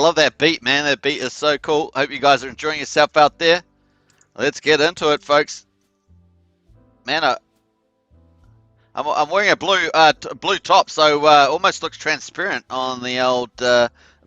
love that beat, man. That beat is so cool. Hope you guys are enjoying yourself out there. Let's get into it, folks. Man, I'm wearing a blue top, so almost looks transparent on the old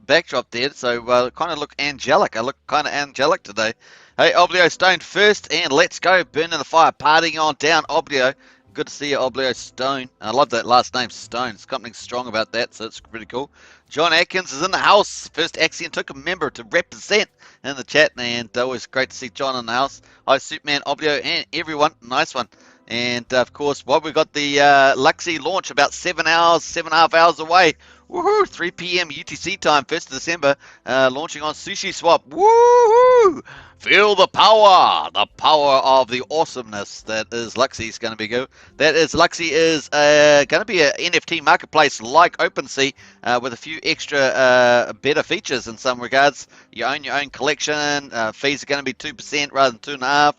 backdrop there. So kind of look angelic. I look kind of angelic today. Hey, Oblio Stone first, and let's go. Burning the fire, partying on down, Oblio. Good to see you, Oblio Stone. I love that last name, Stone. There's something strong about that, so it's pretty cool. John Atkins is in the house. First Axion Token member to represent in the chat, and always great to see John in the house. Hi, Superman, Oblio, and everyone. Nice one. And of course, we've got the LUXY launch about 7.5 hours away. Woohoo! 3 p.m. UTC time, 1st of December, launching on Sushi Swap. Woohoo! Feel the power of the awesomeness that is LUXY is going to be good. That is LUXY is going to be an NFT marketplace like OpenSea with a few extra better features in some regards. You own your own collection. Fees are going to be 2% rather than 2.5%.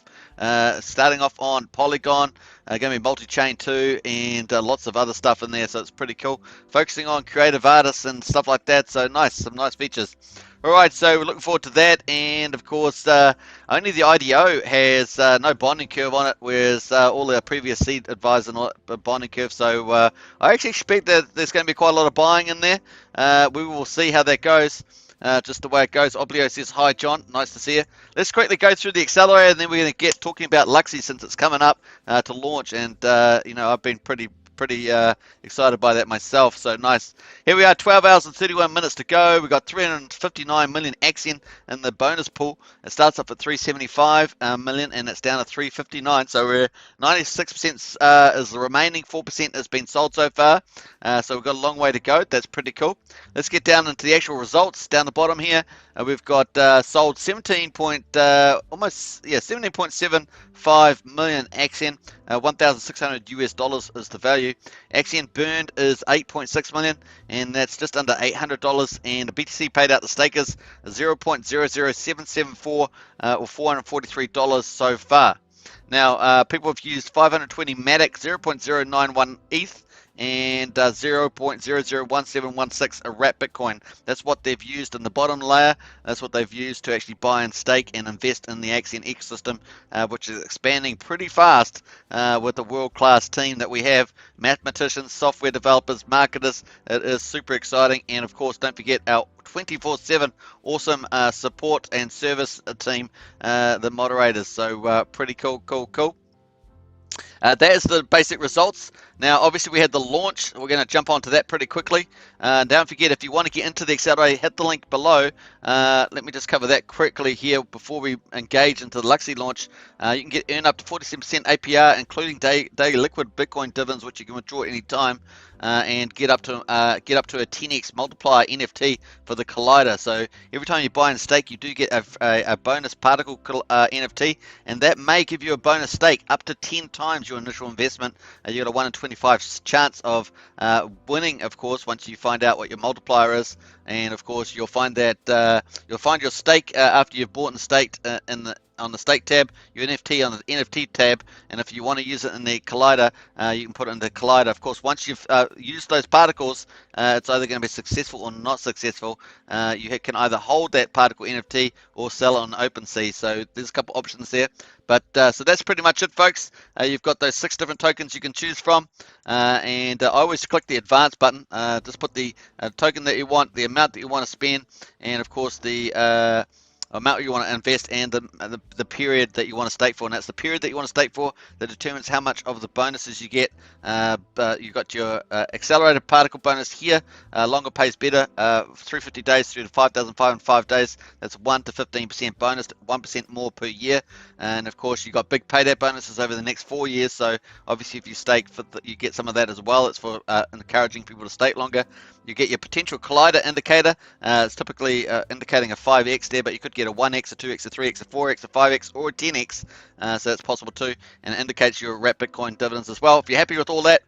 Starting off on Polygon. Going to be multi-chain too, and lots of other stuff in there, so it's pretty cool. Focusing on creative artists and stuff like that, so nice, some nice features. Alright, so we're looking forward to that, and of course, only the IDO has no bonding curve on it, whereas all our previous seed advise a bonding curve, so I actually expect that there's going to be quite a lot of buying in there. We will see how that goes. Just the way it goes. Oblio says, hi, John. Nice to see you. Let's quickly go through the accelerator, and then we're going to get talking about LUXY since it's coming up to launch. And, you know, I've been pretty excited by that myself. So nice. Here we are, 12 hours and 31 minutes to go. We've got 359 million Axion in the bonus pool. It starts off at 375 million, and it's down to 359. So we're 96% is the remaining. 4% has been sold so far. So we've got a long way to go. That's pretty cool. Let's get down into the actual results. Down the bottom here, we've got sold 17.75 million Axion. $1,600 US is the value. Axion burned is 8.6 million, and that's just under $800. And the BTC paid out to stakers 0.00774 or $443 so far. Now, people have used 520 Matic, 0.091 ETH, and 0.001716 a wrap Bitcoin. That's what they've used in the bottom layer. That's what they've used to actually buy and stake and invest in the Axion ecosystem, which is expanding pretty fast with the world-class team that we have. Mathematicians, software developers, marketers. It is super exciting. And of course, don't forget our 24/7 awesome support and service team, the moderators. So pretty cool. That is the basic results. Now, obviously, we had the launch. We're going to jump onto that pretty quickly. Don't forget, if you want to get into the accelerator, hit the link below. Let me just cover that quickly here before we engage into the LUXY launch. You can earn up to 47% APR, including daily liquid Bitcoin dividends, which you can withdraw at any time, and get up to a 10x multiplier NFT for the collider. So every time you buy and stake, you do get a bonus particle NFT, and that may give you a bonus stake up to 10 times your initial investment. You got a 1 in 25 chance of winning, of course, once you find out what your multiplier is. And of course, you'll find that you'll find your stake after you've bought and staked on the stake tab, your NFT on the NFT tab, and if you want to use it in the collider, you can put it in the collider. Of course, once you've used those particles, it's either going to be successful or not successful. You can either hold that particle NFT or sell it on OpenSea. So there's a couple options there. But so that's pretty much it, folks. You've got those 6 different tokens you can choose from, and I always click the advanced button. Just put the token that you want, the amount that you want to spend, and of course the amount you want to invest, and the period that you want to stake for. And that's the period that you want to stake for that determines how much of the bonuses you get. You've got your accelerated particle bonus here. Longer pays better. 350 days through to 5,505 days. That's 1 to 15% bonus, 1% more per year. And of course, you've got big payday bonuses over the next 4 years. So obviously, if you stake, you get some of that as well. It's for encouraging people to stake longer. You get your potential collider indicator. It's typically indicating a 5x there, but you could get get a 1x, a 2x, a 3x, a 4x, a 5x, or a 10x. So that's possible too, and it indicates your wrap Bitcoin dividends as well. If you're happy with all that,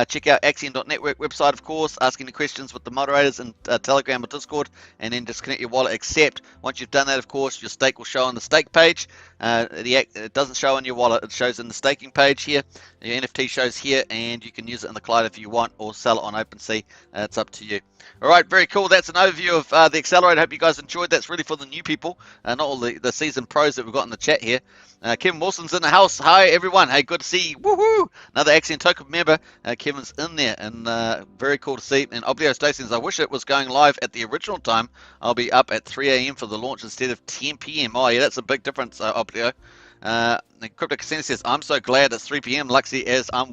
check out Axion.network website, of course. Ask any questions with the moderators in Telegram or Discord, and then disconnect your wallet. Accept. Once you've done that, of course, your stake will show on the stake page. It doesn't show on your wallet; it shows in the staking page here. Your NFT shows here, and you can use it in the cloud if you want, or sell it on OpenSea. It's up to you. All right, very cool. That's an overview of the accelerator. Hope you guys enjoyed. That's really for the new people, not all the seasoned pros that we've got in the chat here. Kevin Wilson's in the house. Hi, everyone. Hey, good to see you. Woohoo! Another Axion token member. Kevin's in there, and very cool to see. And Oblio Stations, I wish it was going live at the original time. I'll be up at 3 a.m. for the launch instead of 10 p.m. Oh, yeah, that's a big difference, Oblio. Crypto Casino says, I'm so glad it's 3 p.m. LUXY, as I'm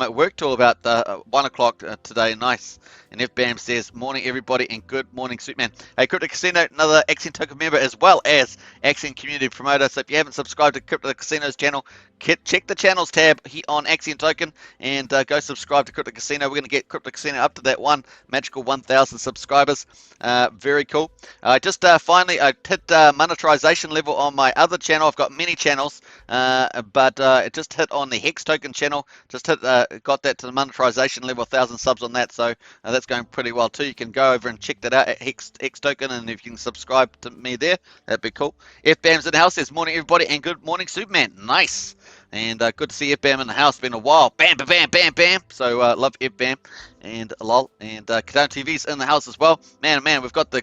at work till about 1 o'clock today. Nice. And FBAM says, morning everybody, and good morning Suitman. Hey, Crypto Casino, another Axion token member as well as Axion community promoter. So if you haven't subscribed to Crypto Casino's channel, check the channels tab here on Axion token, and go subscribe to Crypto Casino. We're going to get Crypto Casino up to that magical 1,000 subscribers. Very cool. Finally, I hit monetization level on my other channel. I've got many channels, but it just hit on the Hex Token channel. Got that to the monetization level, 1,000 subs on that. So that's going pretty well too. You can go over and check that out at Hex Token, and if you can subscribe to me there, that'd be cool. FBAM's in the house. Says morning everybody, and good morning Superman. Nice. And good to see FBAM in the house. Been a while. Bam, bam, bam, bam, bam. So love FBAM and lol. And Kadone TV's in the house as well. Man, we've got the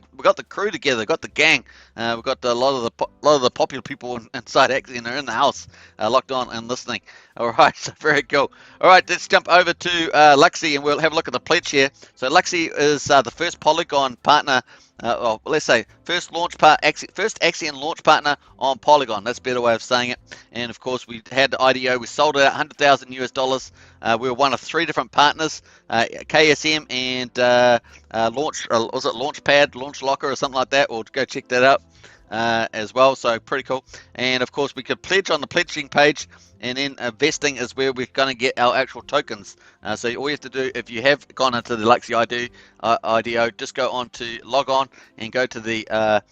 crew together. Got the gang. We've got a lot of the popular people inside Axion are in the house, locked on and listening. All right, so very cool. All right, let's jump over to LUXY, and we'll have a look at the pledge here. So LUXY is the first Polygon partner. Let's say first Axion launch partner on Polygon. That's a better way of saying it. And of course, we had the IDO. We sold it at $100,000 US. We were one of 3 different partners, KSM and was it Launchpad, Launch Locker, or something like that? We'll go check that out as well. So pretty cool. And of course, we could pledge on the pledging page. And then vesting is where we're going to get our actual tokens. So all you have to do, if you have gone into the LUXY IDO, just go on to log on and go to the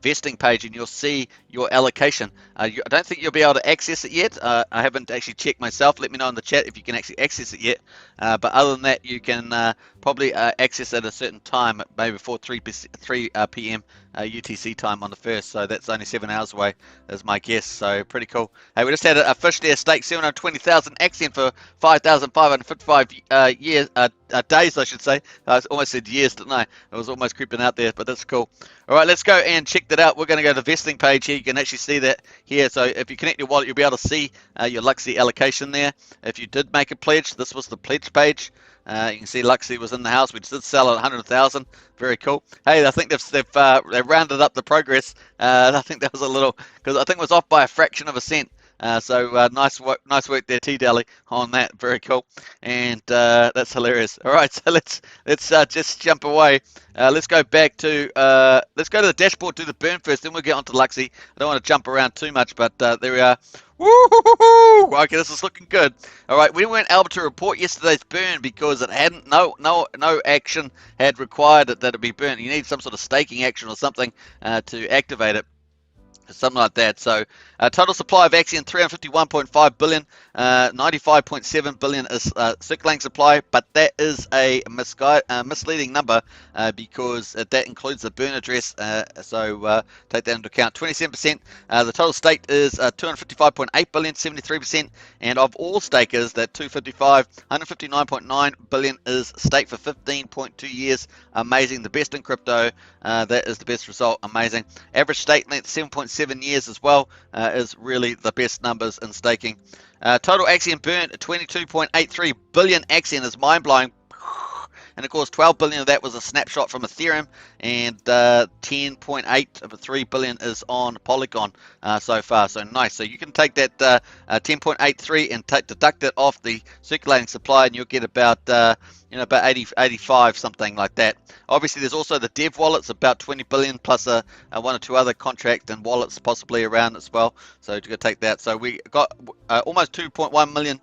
vesting page, and you'll see your allocation. I don't think you'll be able to access it yet. I haven't actually checked myself. Let me know in the chat if you can actually access it yet. But other than that, you can probably access at a certain time, maybe before 3 p.m. UTC time on the 1st. So that's only 7 hours away, is my guess. So pretty cool. Hey, we just had a fish there stake 720,000 Axion for 5,555 days, I should say. I almost said years, didn't I? It was almost creeping out there, but that's cool. All right, let's go and check that out. We're going to go to the vesting page here. You can actually see that here. So if you connect your wallet, you'll be able to see your LUXY allocation there. If you did make a pledge, this was the pledge page. You can see LUXY was in the house. We did sell at 100,000. Very cool. Hey, I think they've rounded up the progress. I think that was a little, because I think it was off by a fraction of a cent. So nice work there, T-Dally, on that. Very cool. And that's hilarious. All right, so let's just jump away. Let's go back to let's go to the dashboard, do the burn first, then we'll get onto LUXY. I don't want to jump around too much, but there we are. Woo-hoo-hoo-hoo! Okay, this is looking good. All right, we weren't able to report yesterday's burn because it hadn't no action had required that it be burnt. You need some sort of staking action or something to activate it. Something like that. So total supply of Axion 351.5 billion, 95.7 billion is circulating supply, but that is a misleading number because that includes the burn address. So take that into account. 27%. The total staked is 255.8 billion, 73%, and of all stakers, that 159.9 billion is staked for 15.2 years. Amazing. The best in crypto. That is the best result. Amazing. Average stake length 7.7 years as well is really the best numbers in staking. Total Axion burn 22.83 billion Axion is mind-blowing. And of course 12 billion of that was a snapshot from Ethereum, and 10.83 billion is on Polygon so far. So nice. So you can take that 10.83 and deduct it off the circulating supply, and you'll get about about 85, something like that. Obviously, there's also the dev wallets, about 20 billion plus one or two other contract and wallets possibly around as well. So you can take that. So we got almost 2.1 million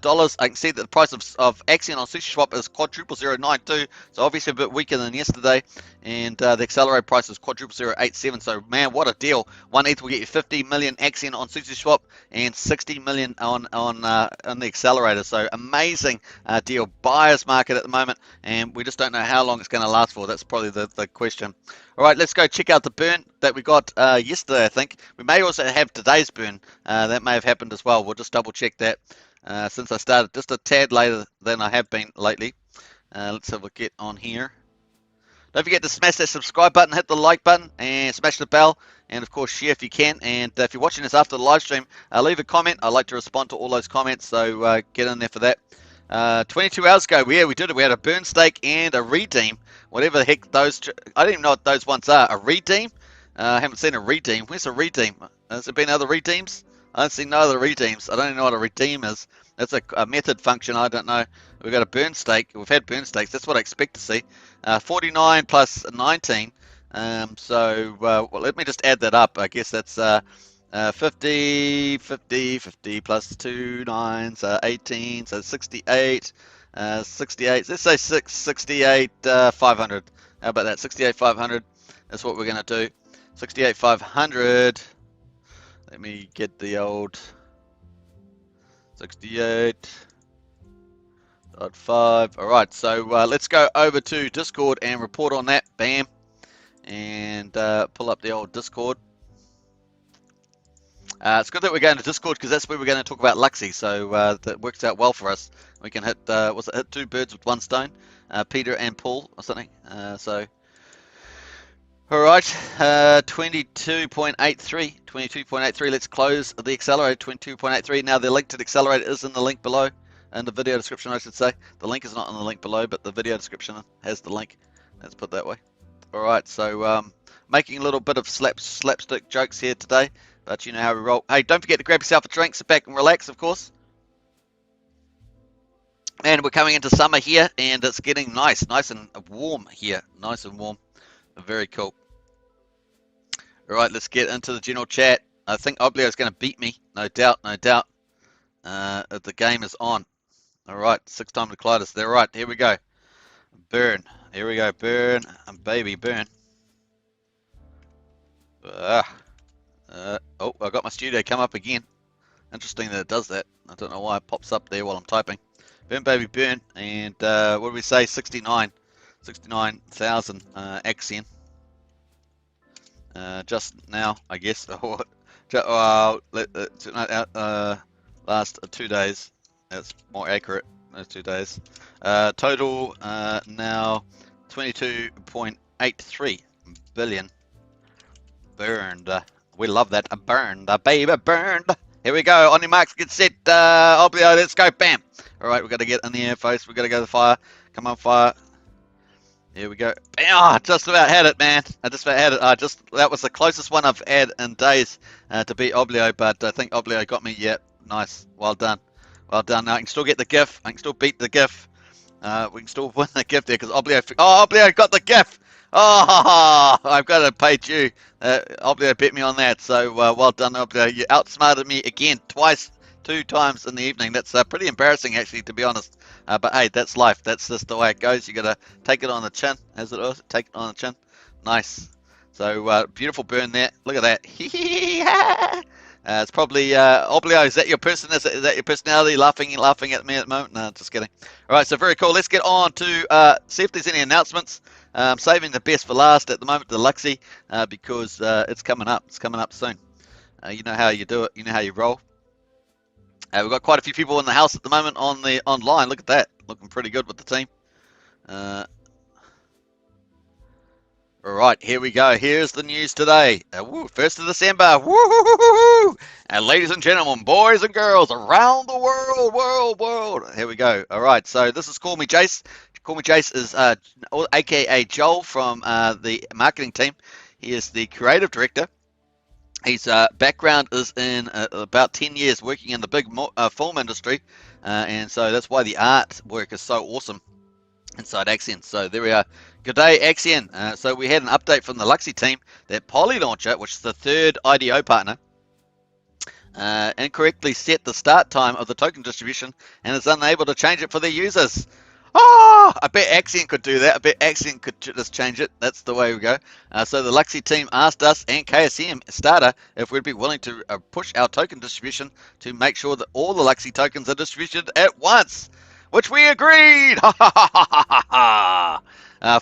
dollars. I can see that the price of Axion on SushiSwap is quadruple 0.92, so obviously a bit weaker than yesterday. And the accelerator price is quadruple 0.87. So man, what a deal! 1 ETH will get you 50 million Axion on SushiSwap and 60 million on the accelerator. So amazing deal. Buyer's market at the moment, and we just don't know how long it's going to last for. That's probably the question. All right, let's go check out the burn that we got yesterday. I think we may also have today's burn. That may have happened as well. We'll just double check that since I started just a tad later than I have been lately. Let's have a get on here. Don't forget to smash that subscribe button, hit the like button, and smash the bell. And of course, share if you can. And if you're watching this after the live stream, leave a comment. I like to respond to all those comments, so get in there for that. 22 hours ago, we did it. We had a burn stake and a redeem. Whatever the heck those, I don't even know what those ones are. A redeem? I haven't seen a redeem. Where's a redeem? Has there been other redeems? I don't see no other redeems. I don't even know what a redeem is. That's a method function. I don't know. We've got a burn stake. We've had burn stakes. That's what I expect to see. 49 plus 19. Well, let me just add that up. I guess that's 50 plus 2 nines, 18, so 68, 68. Let's say 68, 500. How about that? 68, 500. That's what we're going to do. 68, 500. Let me get the old 68.5. All right, so let's go over to Discord and report on that. Bam. And pull up the old Discord. It's good that we're going to Discord because that's where we're going to talk about LUXY. So that works out well for us. We can hit, hit 2 birds with 1 stone? Peter and Paul or something. All right, 22.83. 22.83. Let's close the accelerator. 22.83. Now the link to the accelerator is in the link below, in the video description, I should say. The link is not in the link below, but the video description has the link. Let's put it that way. All right, so making a little bit of slapstick jokes here today, but you know how we roll. Hey, don't forget to grab yourself a drink, sit back and relax, of course. And we're coming into summer here, and it's getting nice and warm here. Nice and warm. Very cool. All right, let's get into the general chat. I think Oblio is going to beat me, no doubt, no doubt. The game is on. All right, 6-time Declitus. They're right. Here we go. Burn. Here we go. Burn. Baby, burn. Oh, I got my studio come up again. Interesting that it does that. I don't know why it pops up there while I'm typing. Burn, baby, burn. And what did we say? 69,000 Axion. Just now, I guess. Last 2 days. That's more accurate. Those 2 days. Total now 22.83 billion. Burned. We love that. Burned. Baby, burned. Here we go. On your marks, get set. Oblio, let's go. Bam. All right, we've got to get in the air, folks. We've got to go to the fire. Come on, fire. Here we go. Oh, just about had it, man. I just about had it. That was the closest one I've had in days to beat Oblio, but I think Oblio got me. Yeah, nice. Well done. Well done. Now I can still get the GIF. I can still beat the GIF. We can still win the GIF there because Oblio. Oh, Oblio got the GIF. Oh, I've got to pay due. Oblio bet me on that. So well done, Oblio. You outsmarted me again, twice, 2 times in the evening. That's pretty embarrassing, actually, to be honest. But hey, that's life. That's just the way it goes. You got to take it on the chin, as it is. Take it on the chin. Nice. So beautiful burn there. Look at that. It's probably Oblio. Is that your person? Is that your personality? Laughing at me at the moment? No, just kidding. All right, so very cool. Let's get on to see if there's any announcements. I'm saving the best for last at the moment, the LUXY, because it's coming up. It's coming up soon. You know how you do it. You know how you roll. We've got quite a few people in the house at the moment on the online. Look at that, looking pretty good with the team. All right, here we go. Here's the news today. 1st of December. Woo! And ladies and gentlemen, boys and girls around the world. Here we go. All right, so this is Call Me Jace. Call Me Jace is aka Joel from the marketing team. He is the creative director. His background is in about 10 years working in the big film industry, and so that's why the artwork is so awesome inside Axion. So there we are. Good day, Axion. So we had an update from the LUXY team that Poly Launcher, which is the 3rd IDO partner, incorrectly set the start time of the token distribution and is unable to change it for their users. Oh, I bet Axion could do that. I bet Axion could just change it. That's the way we go. So the LUXY team asked us and KSM Starter if we'd be willing to push our token distribution to make sure that all the LUXY tokens are distributed at once, which we agreed.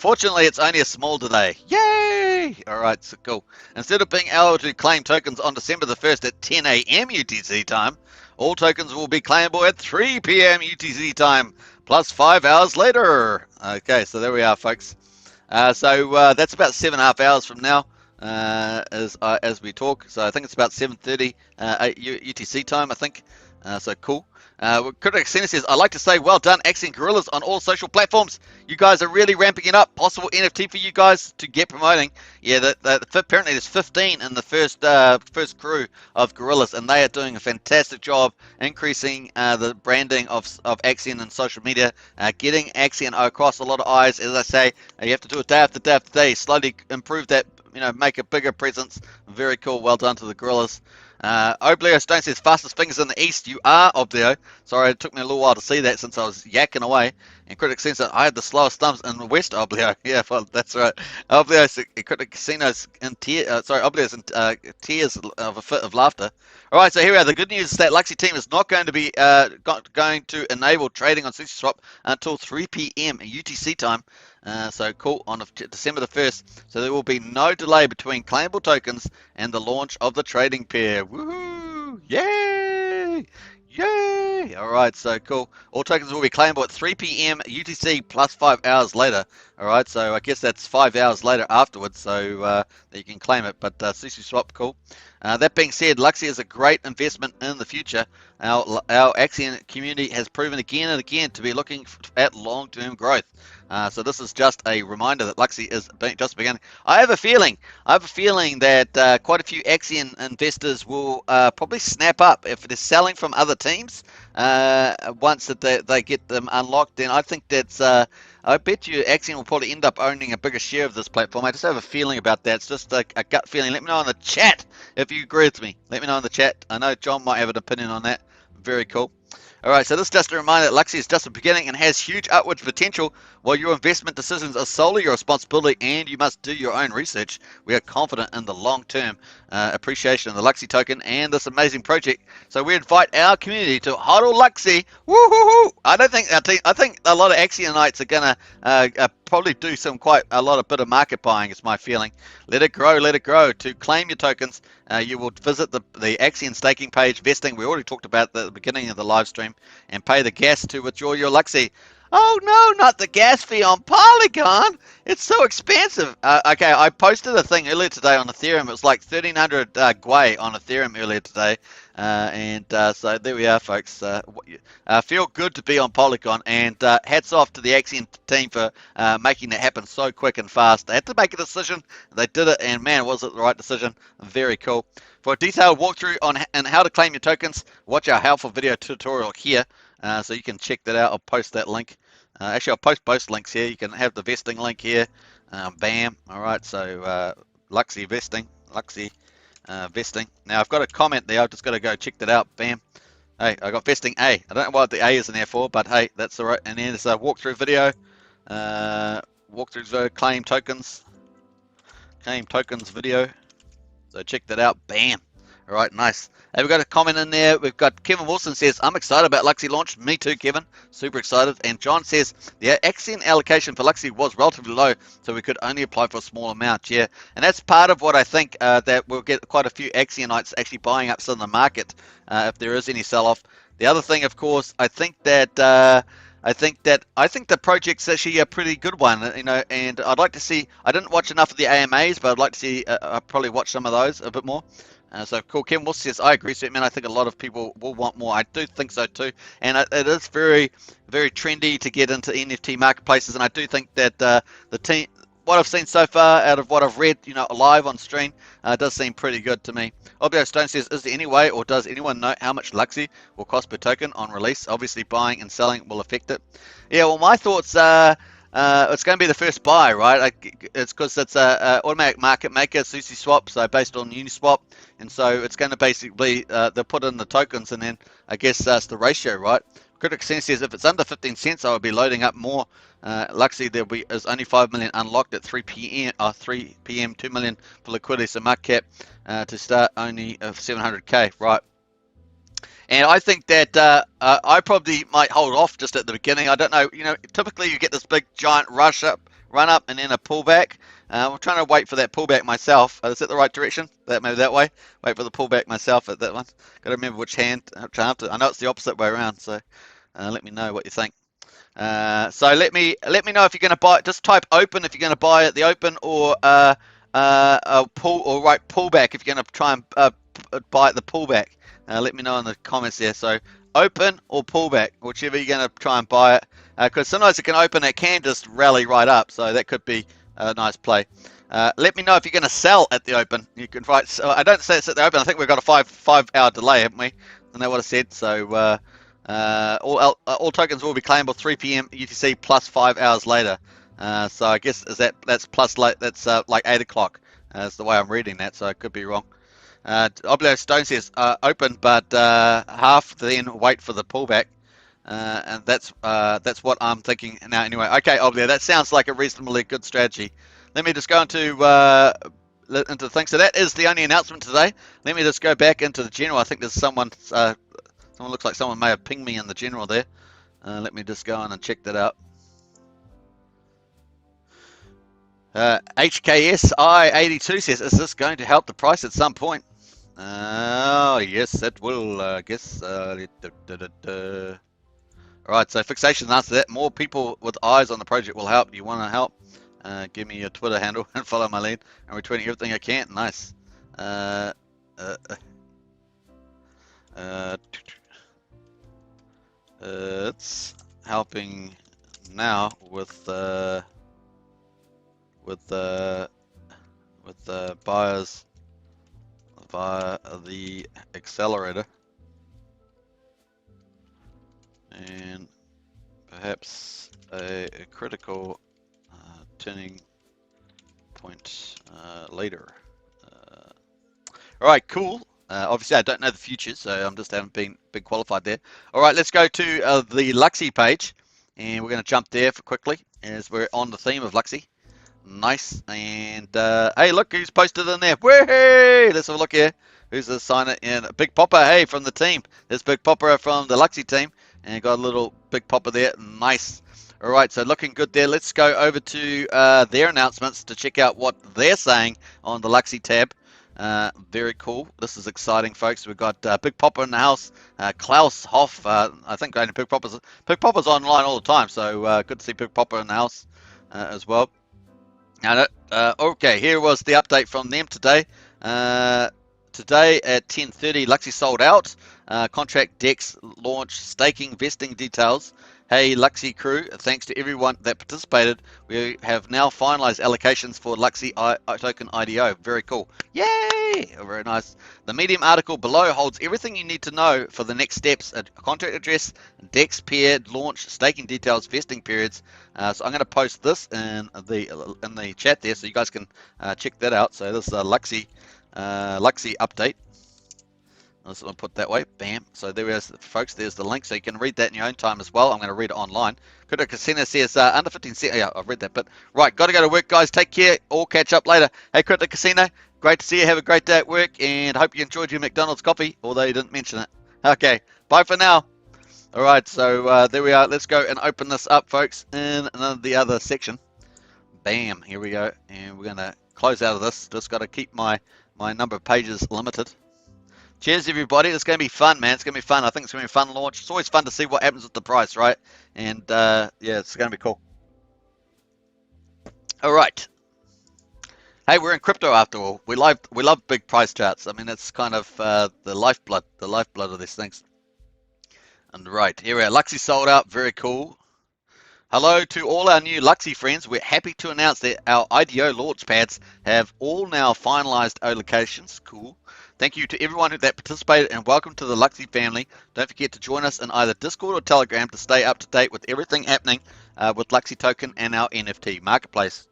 Fortunately, it's only a small delay. Yay! All right, so cool. Instead of being able to claim tokens on December the 1st at 10 a.m. UTC time, all tokens will be claimable at 3 p.m. UTC time, plus 5 hours later. Okay, so there we are, folks. So that's about 7.5 hours from now as we talk. So I think it's about 7:30 UTC time, I think. So cool. Critic Center says, I'd like to say well done, Axion Gorillas on all social platforms. You guys are really ramping it up. Possible NFT for you guys to get promoting. Yeah, apparently there's 15 in the first crew of Gorillas, and they are doing a fantastic job increasing the branding of Axion and social media, getting Axion across a lot of eyes. As I say, you have to do it day after day after day, slowly improve that, make a bigger presence. Very cool. Well done to the Gorillas. Oblio Stone says, fastest fingers in the east. You are, Oblio. Sorry, it took me a little while to see that since I was yakking away. And Critic Sense that I had the slowest thumbs in the west, Oblio. Yeah, well, that's right. Oblio, Critic Casinos in tears. Oblio's in tears of a fit of laughter. All right, so here we are. The good news is that LUXY team is not going to be going to enable trading on SushiSwap until 3 p.m. UTC time. So cool, on December the 1st. So there will be no delay between claimable tokens and the launch of the trading pair. Woohoo! Yay! Yay! All right, so cool. All tokens will be claimable at 3 p.m. UTC plus 5 hours later. All right, so I guess that's 5 hours later afterwards, so that you can claim it. But SushiSwap, cool. That being said, LUXY is a great investment in the future. Our Axion community has proven again and again to be looking at long-term growth. So this is just a reminder that LUXY is just beginning. I have a feeling that quite a few Axion investors will probably snap up if they're selling from other teams. Once that they get them unlocked, then I think that's. I bet you Axion will probably end up owning a bigger share of this platform. I just have a feeling about that. It's just a gut feeling. Let me know in the chat if you agree with me. Let me know in the chat. I know John might have an opinion on that. Very cool. All right, so this is just a reminder that LUXY is just a beginning and has huge upwards potential. While your investment decisions are solely your responsibility and you must do your own research, we are confident in the long-term appreciation of the LUXY token and this amazing project. So we invite our community to hodl LUXY. Woo-hoo-hoo! I think a lot of Axionites are gonna probably do quite a lot of bit of market buying. Is my feeling. Let it grow, let it grow. To claim your tokens, you will visit the Axion staking page, vesting. We already talked about at the beginning of the live stream, and pay the gas to withdraw your LUXY. Oh no, not the gas fee on Polygon. It's so expensive. Okay, I posted a thing earlier today on Ethereum. It was like 1,300 Gwei on Ethereum earlier today. So there we are, folks. Feel good to be on Polygon, and hats off to the Axion team for making that happen so quick and fast. They had to make a decision. They did it, and man, was it the right decision. Very cool. For a detailed walkthrough on how to claim your tokens, watch our helpful video tutorial here. So you can check that out. I'll post that link. Actually, I'll post both links here. You can have the vesting link here. Bam. All right, so LUXY vesting. LUXY vesting. Now, I've got a comment there. I've just got to go check that out. Bam. Hey, I got vesting A. I don't know what the A is in there for, but hey, that's the right. And then there's a walkthrough video. Walkthrough video, claim tokens. Claim tokens video. So check that out. Bam. All right, nice. Hey, we've got a comment in there. We've got Kevin Wilson says, I'm excited about LUXY launch. Me too, Kevin. Super excited. And John says, the Axion allocation for LUXY was relatively low, so we could only apply for a small amount. Yeah, and that's part of what I think that we'll get quite a few Axionites actually buying up some of the market if there is any sell-off. The other thing, of course, I think the project's actually a pretty good one, and I'd like to see. I didn't watch enough of the AMAs, but I'd like to see. I'll probably watch some of those a bit more. So cool. Ken Wilson says, I agree, Sweetman. I think a lot of people will want more. I do think so too. And it is very, very trendy to get into NFT marketplaces. And I do think that the team, what I've seen so far out of what I've read, live on stream, does seem pretty good to me. Obio Stone says, is there any way or does anyone know how much LUXY will cost per token on release? Obviously, buying and selling will affect it. Yeah, well, my thoughts are, it's going to be the first buy, right? It's because it's a automatic market maker, SUSI swap, so based on Uniswap, and so it's going to basically they'll put in the tokens, and then I guess it's the ratio, right? Critic Sense says if it's under 15 cents, I will be loading up more. LUXY is only 5 million unlocked at 3 p.m. 2 million for liquidity, so market cap to start only of 700k, right? And I think that I probably might hold off just at the beginning. I don't know. Typically you get this big giant run up, and then a pullback. I'm trying to wait for that pullback myself. Is that the right direction? Maybe that way. Wait for the pullback myself at that one. Got to remember which hand. I know it's the opposite way around. So let me know what you think. So let me know if you're going to buy it. Just type open if you're going to buy at the open, or pullback if you're going to try and buy at the pullback. Let me know in the comments there. So open or pullback, whichever you're going to try and buy it, because sometimes it can open, it can just rally right up, so that could be a nice play. Let me know if you're going to sell at the open. You can write. So I don't say it's at the open. I think we've got a five hour delay, haven't we? Isn't that what I said? So all tokens will be claimable 3 p.m. UTC plus 5 hours later. So I guess that's plus like 8 o'clock. That's the way I'm reading that, so I could be wrong. Oblio Stone says open, but half, then wait for the pullback, and that's what I'm thinking now. Anyway, okay, Oblio, that sounds like a reasonably good strategy. Let me just go into the thing. So that is the only announcement today. Let me just go back into the general. I think there's someone. Someone looks like someone may have pinged me in the general there. Let me just go on and check that out. HKSI82 says, is this going to help the price at some point? Oh, yes, it will, I guess. Alright, so fixation answer that. More people with eyes on the project will help. You want to help? Give me your Twitter handle and follow my lead. I'm retweeting everything I can. Nice. It's helping now with buyers via the accelerator, and perhaps a critical turning point later. All right, cool. Obviously, I don't know the futures, so I'm just haven't been qualified there. All right, let's go to the LUXY page, and we're going to jump there quickly as we're on the theme of LUXY. Nice. And hey, look who's posted in there. Hey, let's have a look here. Who's the signer in? Big Popper, hey, from the team. There's Big Popper from the LUXY team, and got a little Big Popper there. Nice. All right, so looking good there. Let's go over to their announcements to check out what they're saying on the LUXY tab. Very cool. This is exciting, folks. We've got Big Popper in the house. Klaus Hoff. I think only Big Popper's online all the time, so good to see Big Popper in the house as well. Okay, here was the update from them today. Today at 10:30, LUXY sold out. Contract DEX launch, staking, vesting details. Hey, LUXY crew, thanks to everyone that participated. We have now finalized allocations for LUXY token IDO. Very cool. Yay! Very nice. The Medium article below holds everything you need to know for the next steps: a contract address, DEX pair, launch, staking details, vesting periods. So I'm going to post this in the chat there, so you guys can check that out. So this is a LUXY update. Let's put that way. Bam. So there is, folks. There's the link, so you can read that in your own time as well. I'm going to read it online. Critic Casino says under 15 cents. Yeah, I've read that bit. Right, got to go to work, guys. Take care. All catch up later. Hey, Critic Casino. Great to see you. Have a great day at work, and I hope you enjoyed your McDonald's coffee, although you didn't mention it. Okay. Bye for now. All right. So there we are. Let's go and open this up, folks, in the other section. Bam. Here we go, and we're going to close out of this. Just got to keep my number of pages limited. Cheers, everybody. It's going to be fun, man. It's going to be fun. I think it's going to be a fun launch. It's always fun to see what happens with the price, right? And, yeah, it's going to be cool. All right. Hey, we're in crypto after all. We love big price charts. I mean, it's kind of the lifeblood of these things. And right, here we are. LUXY sold out. Very cool. Hello to all our new LUXY friends. We're happy to announce that our IDO launch pads have all now finalized allocations. Cool. Thank you to everyone that participated, and welcome to the LUXY family. Don't forget to join us in either Discord or Telegram to stay up to date with everything happening with LUXY token and our NFT marketplace.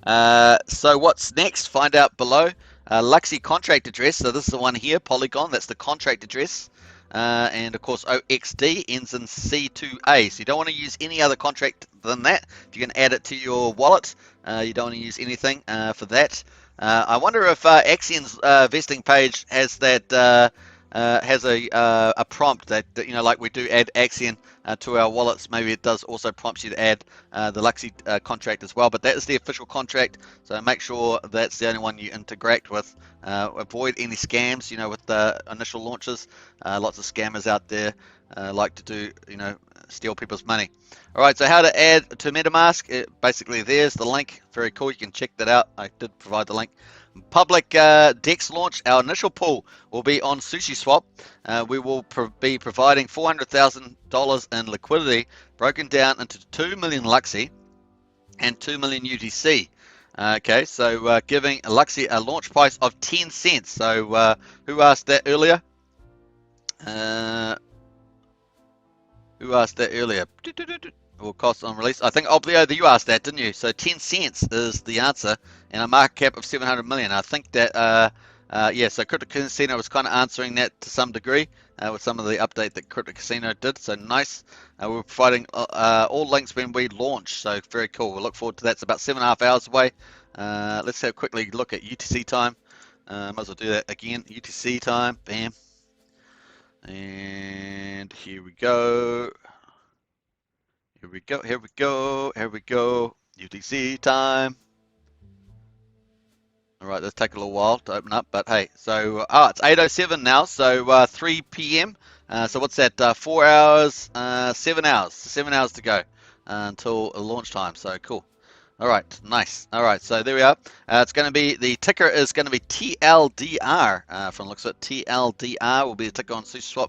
So what's next? Find out below. LUXY contract address. So this is the one here, Polygon. That's the contract address. And of course, OXD ends in C2A. So you don't want to use any other contract than that. If you can add it to your wallet, you don't want to use anything for that. I wonder if Axion's vesting page has that has a prompt that, you know, like we do add Axion to our wallets. Maybe it does also prompt you to add the LUXY contract as well. But that is the official contract, so make sure that's the only one you interact with. Avoid any scams, you know, with the initial launches. Lots of scammers out there like to do, you know, steal people's money. All right, so how to add to MetaMask? Basically, there's the link. Very cool. You can check that out. I did provide the link. Public DEX launch. Our initial pool will be on SushiSwap. We will be providing $400,000 in liquidity, broken down into 2 million LUXY and 2 million UTC. Okay, so giving LUXY a launch price of 10 cents. So who asked that earlier? Who asked that earlier? Or cost on release. I think Oblio, you asked that, didn't you? So 10 cents is the answer, and a market cap of 700 million. I think that, yeah, so Crypto Casino was kind of answering that to some degree with some of the update that Crypto Casino did. So nice. We're providing all links when we launch. So very cool. We'll look forward to that. It's about 7.5 hours away. Let's have a quickly look at UTC time. Might as well do that again. UTC time. Bam. And here we go. Here we go, here we go, here we go. UTC time. All right, let's take a little while to open up, but hey, so, it's 8:07 now, so 3 p.m. So what's that, 4 hours, 7 hours, 7 hours to go until launch time, so cool. All right, nice. All right, so there we are. It's going to be, the ticker is going to be TLDR from looks at TLDR will be the ticker on SushiSwap.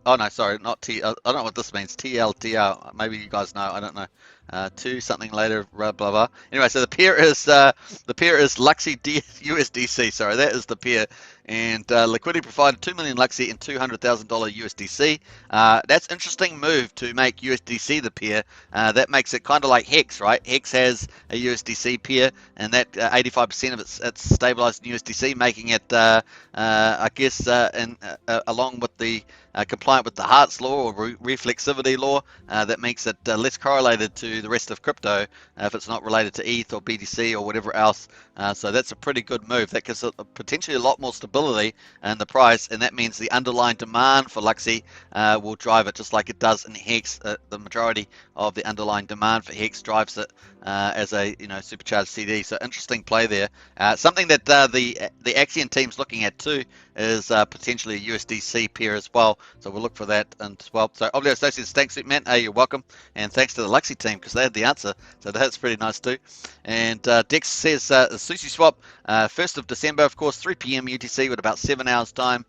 Oh no, sorry, not T. I don't know what this means. TLDR. Maybe you guys know. I don't know. To something later. Blah blah blah. Anyway, so the pair is LUXY USDC. Sorry, that is the pair. And liquidity provided 2 million LUXY and $200,000 USDC. That's interesting move to make USDC the pair. That makes it kind of like Hex, right? Hex has a USDC pair, and that 85% of it's stabilized in USDC, making it, I guess, along with the compliant with the Hart's law or reflexivity law, that makes it less correlated to the rest of crypto if it's not related to ETH or BTC or whatever else. So that's a pretty good move. That gives it potentially a lot more stability in the price, and that means the underlying demand for LUXY will drive it, just like it does in Hex. The majority of the underlying demand for Hex drives it as a, you know, supercharged CD. So interesting play there. Something that the Axion team's looking at too is potentially a USDC pair as well. So we'll look for that as well. So Oblio Associates, thanks, man. You're welcome, and thanks to the LUXY team because they had the answer. So that's pretty nice too. And Dex says SushiSwap, 1st of December, of course, 3 p.m. UTC with about 7 hours time.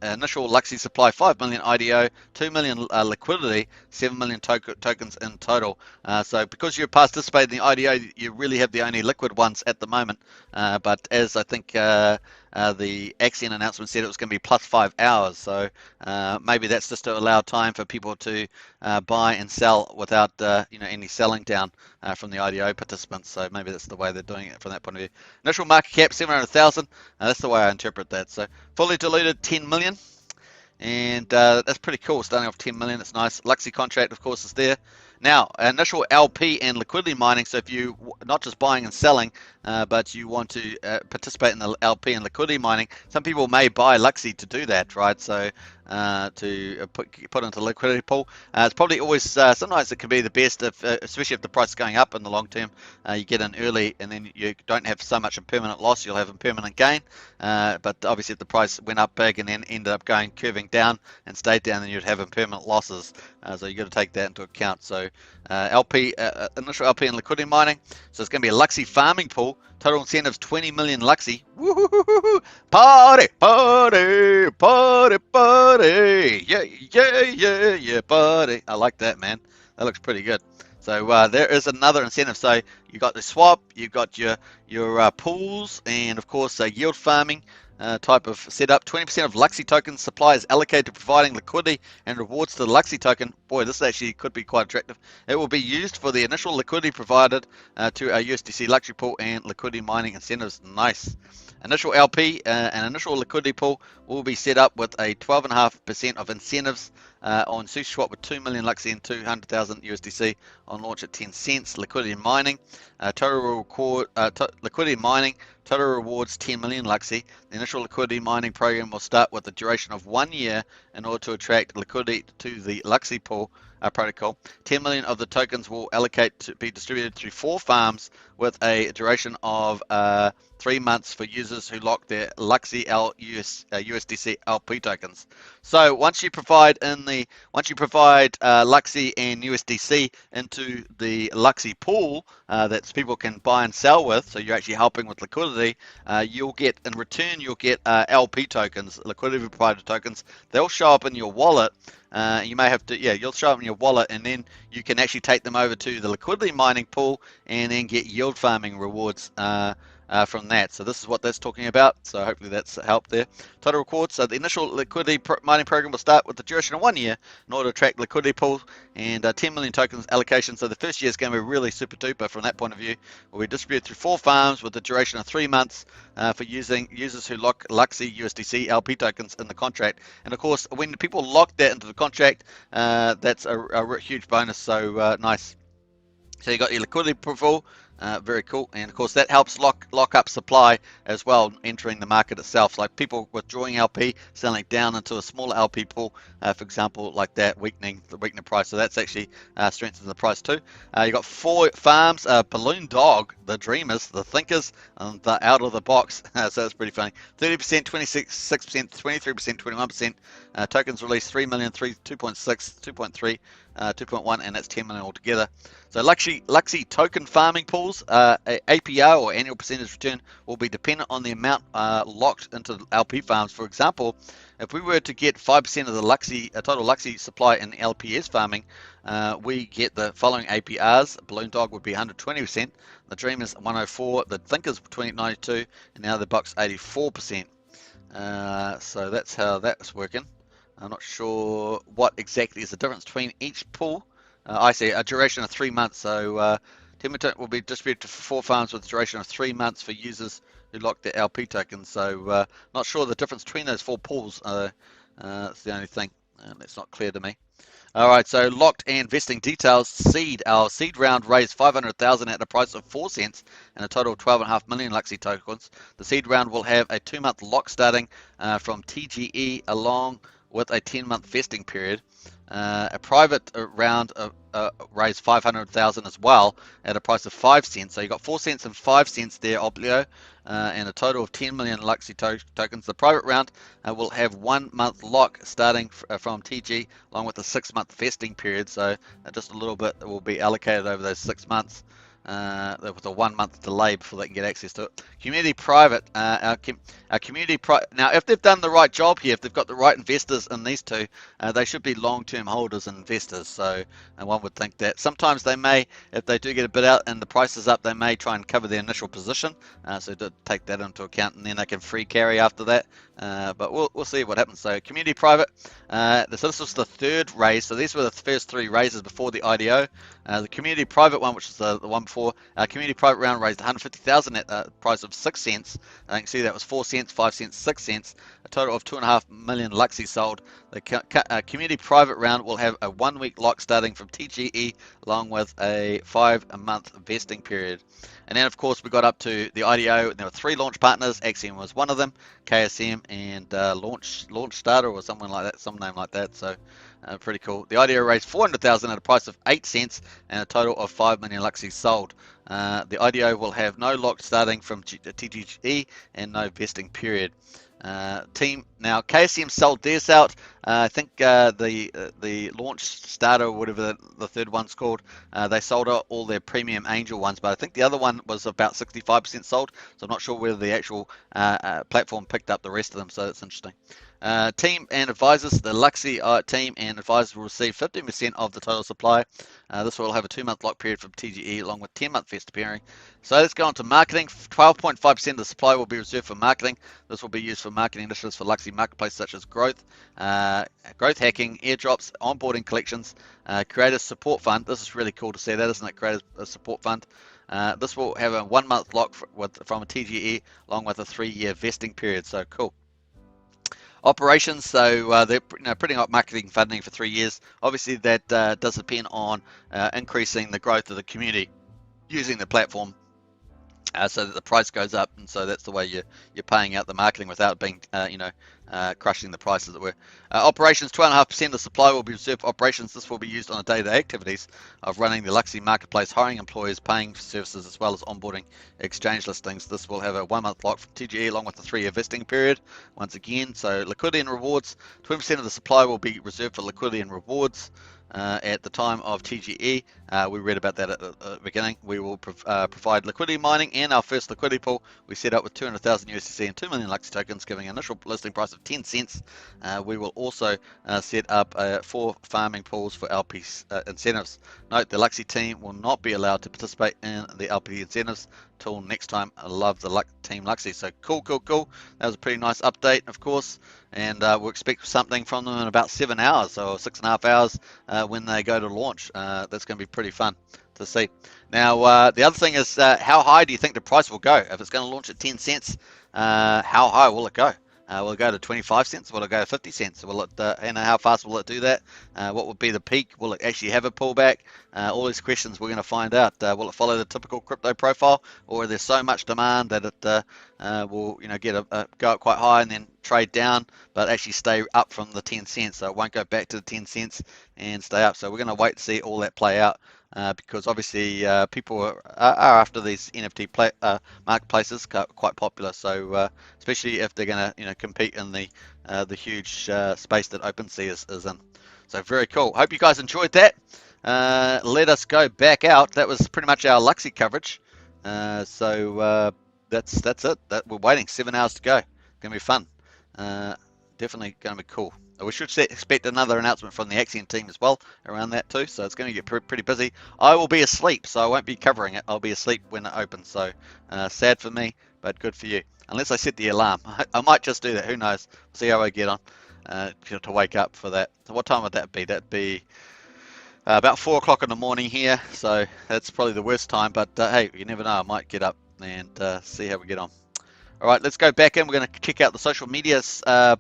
Initial LUXY supply 5 million IDO, 2 million liquidity, 7 million tokens in total. So because you're participating in the IDO, you really have the only liquid ones at the moment. But as I think the Axion announcement said, it was going to be plus 5 hours. So maybe that's just to allow time for people to buy and sell without you know, any selling down from the IDO participants. So maybe that's the way they're doing it from that point of view. Initial market cap 700,000. That's the way I interpret that. So fully diluted 10 million. And that's pretty cool, starting off 10 million. It's nice. LUXY contract, of course, is there. Now, initial LP and liquidity mining. So if you not just buying and selling, but you want to participate in the LP and liquidity mining, some people may buy LUXY to do that, right? So to put into the liquidity pool, it's probably always sometimes it can be the best, if, especially if the price is going up in the long term. You get in early, and then you don't have so much impermanent loss. You'll have impermanent gain. But obviously, if the price went up big and then ended up going curving down and stayed down, then you'd have impermanent losses. So you got to take that into account. So LP, initial LP and liquidity mining. So it's going to be a LUXY farming pool. Total incentives 20 million LUXY. Woo-hoo-hoo-hoo. Party, party, party, party. Yeah, yeah, yeah, yeah, party. I like that, man. That looks pretty good. So there is another incentive. So you got the swap, you've got your pools, and of course yield farming type of setup. 20% of LUXY token supply is allocated to providing liquidity and rewards to the LUXY token. Boy, this actually could be quite attractive. It will be used for the initial liquidity provided to our USDC LUXY pool and liquidity mining incentives. Nice. Initial LP and initial liquidity pool will be set up with a 12.5% of incentives on SushiSwap with 2 million LUXY and 200,000 USDC on launch at 10 cents. Liquidity mining, liquidity mining, total rewards 10 million LUXY. The initial liquidity mining program will start with a duration of 1 year in order to attract liquidity to the LUXY pool protocol. 10 million of the tokens will allocate to be distributed through 4 farms with a duration of 3 months for users who lock their LUXY USDC LP tokens. So once you provide LUXY and USDC into the LUXY pool that people can buy and sell with, so you're actually helping with liquidity, you'll get LP tokens, liquidity provider tokens. They'll show up in your wallet. You may have to, you'll show up in your wallet, and then you can actually take them over to the liquidity mining pool and then get yield farming rewards from that. So this is what that's talking about. So hopefully that's helped there. Total rewards. So the initial liquidity mining program will start with the duration of 1 year in order to attract liquidity pool and 10 million tokens allocation. So the first year is going to be really super duper from that point of view. Will be distributed through 4 farms with the duration of 3 months for users who lock LUXY USDC LP tokens in the contract. And of course, when people lock that into the contract, that's a huge bonus. So nice. So you got your liquidity pool. Very cool, and of course that helps lock up supply as well entering the market itself. Like people withdrawing LP, selling down into a smaller LP pool, for example, like that, weakening the price. So that's actually strengthens the price too. You got 4 farms: Balloon Dog, the Dreamers, the Thinkers, and the Out of the Box. So that's pretty funny. 30%, 26%, 23%, 21%. Tokens released 3 million, 2.6, 2.3. 2.1, and that's 10 million altogether. So LUXY token farming pools, APR or annual percentage return will be dependent on the amount locked into LP farms. For example, if we were to get 5% of the total LUXY supply in LPS farming, we get the following APRs. Balloon Dog would be 120%, the Dreamers 104%, the Thinkers 92%, and the Other Box 84%. So that's how that's working. I'm not sure what exactly is the difference between each pool. I see a duration of 3 months. So 10% will be distributed to 4 farms with a duration of 3 months for users who lock their LP tokens. So not sure the difference between those 4 pools. That's the only thing. That's not clear to me. All right, so locked and vesting details. Seed. Our seed round raised 500,000 at a price of 4 cents and a total of 12.5 million LUXY tokens. The seed round will have a 2-month lock starting from TGE along with a 10-month vesting period. A private round raised 500,000 as well at a price of 5 cents. So you got 4 cents and 5 cents there, Oblio, and a total of 10 million LUXY tokens. The private round will have 1 month lock starting from TG along with a 6-month vesting period. So just a little bit will be allocated over those 6 months. With a 1 month delay before they can get access to it. Community private, our community now if they've done the right job here, if they've got the right investors in these two, they should be long-term holders and investors. So one would think that sometimes they may, if they do get a bit out and the price is up, they may try and cover their initial position. So to take that into account, and then they can free carry after that. But we'll see what happens. So community private, so this was the 3rd raise. So these were the first 3 raises before the IDO. The community private one, which is the one before, community private round raised 150,000 at a price of 6 cents. You can see that was 4 cents, 5 cents, 6 cents. A total of 2.5 million LUXY sold. The community private round will have a 1-week lock starting from TGE along with a 5-month vesting period. And then of course we got up to the IDO, and there were 3 launch partners. Axion was one of them, KSM, and Launch Starter or something like that, some name like that. So pretty cool. The IDO raised 400,000 at a price of 8 cents and a total of 5 million LUXY sold. The IDO will have no lock starting from TGE and no vesting period. Team now KSM sold theirs out. I think the Launch Starter, whatever the 3rd one's called, they sold out all their premium angel ones, but I think the other one was about 65% sold. So I'm not sure whether the actual platform picked up the rest of them. So that's interesting. Team and advisors, the LUXY team and advisors will receive 15% of the total supply. This will have a 2-month lock period from TGE along with 10-month vested period. So let's go on to marketing. 12.5% of the supply will be reserved for marketing. This will be used for marketing initiatives for LUXY marketplace such as growth hacking, airdrops, onboarding collections, creator support fund. This is really cool to see that, isn't it? Creator support fund. This will have a 1-month lock from a TGE along with a 3-year vesting period. So cool. Operations, so they're putting up marketing funding for 3 years. Obviously, that does depend on increasing the growth of the community using the platform, so that the price goes up, and so that's the way you're paying out the marketing without being crushing the price, as it were. Operations, 12.5% of the supply will be reserved for operations. This will be used on the day-to-day activities of running the LUXY marketplace, hiring employees, paying for services, as well as onboarding exchange listings. This will have a 1-month lock from TGE along with a 3-year vesting period. Once again, so liquidity and rewards, 20% of the supply will be reserved for liquidity and rewards. At the time of TGE, we read about that at the beginning. We will provide liquidity mining and our first liquidity pool. We set up with 200,000 USDC and 2 million LUXY tokens, giving an initial listing price of 10 cents. We will also set up 4 farming pools for LP incentives. Note, the LUXY team will not be allowed to participate in the LP incentives till next time. I love the team LUXY. So cool. That was a pretty nice update, of course, and we'll expect something from them in about 7 hours or 6.5 hours when they go to launch. That's going to be pretty fun to see. Now, the other thing is, how high do you think the price will go? If it's going to launch at 10 cents, how high will it go? Will it go to 25 cents? Will it go to 50 cents? Will it, and how fast will it do that? What will be the peak? Will it actually have a pullback? All these questions we're going to find out. Will it follow the typical crypto profile, or is there so much demand that it will, go up quite high and then trade down, but actually stay up from the 10 cents? So it won't go back to the 10 cents and stay up. So we're going to wait to see all that play out. Because obviously people are after these NFT marketplaces, quite popular. So especially if they're going to compete in the huge space that OpenSea is in. So very cool. Hope you guys enjoyed that. Let us go back out. That was pretty much our LUXY coverage. So that's it. We're waiting 7 hours to go. Gonna be fun. Definitely gonna be cool. We should expect another announcement from the Axion team as well around that too, so it's going to get pretty busy. I will be asleep, so I won't be covering it. I'll be asleep when it opens, so sad for me, but good for you. Unless I set the alarm. I might just do that, who knows. See how I get on to wake up for that. So what time would that be? That'd be about 4 o'clock in the morning here, so that's probably the worst time, but hey, you never know. I might get up and see how we get on. All right, let's go back in. We're going to check out the social media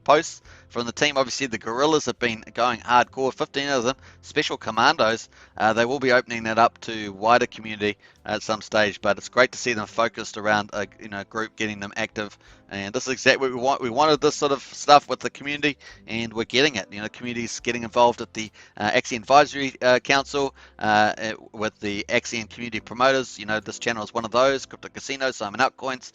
posts from the team. Obviously, the gorillas have been going hardcore. 15 of them, special commandos. They will be opening that up to wider community at some stage, but it's great to see them focused around a group, getting them active. And this is exactly what we want. We wanted this sort of stuff with the community, and we're getting it. Community's getting involved at the Axion Advisory Council with the Axion community promoters. This channel is one of those. Crypto Casino, Simon Altcoins,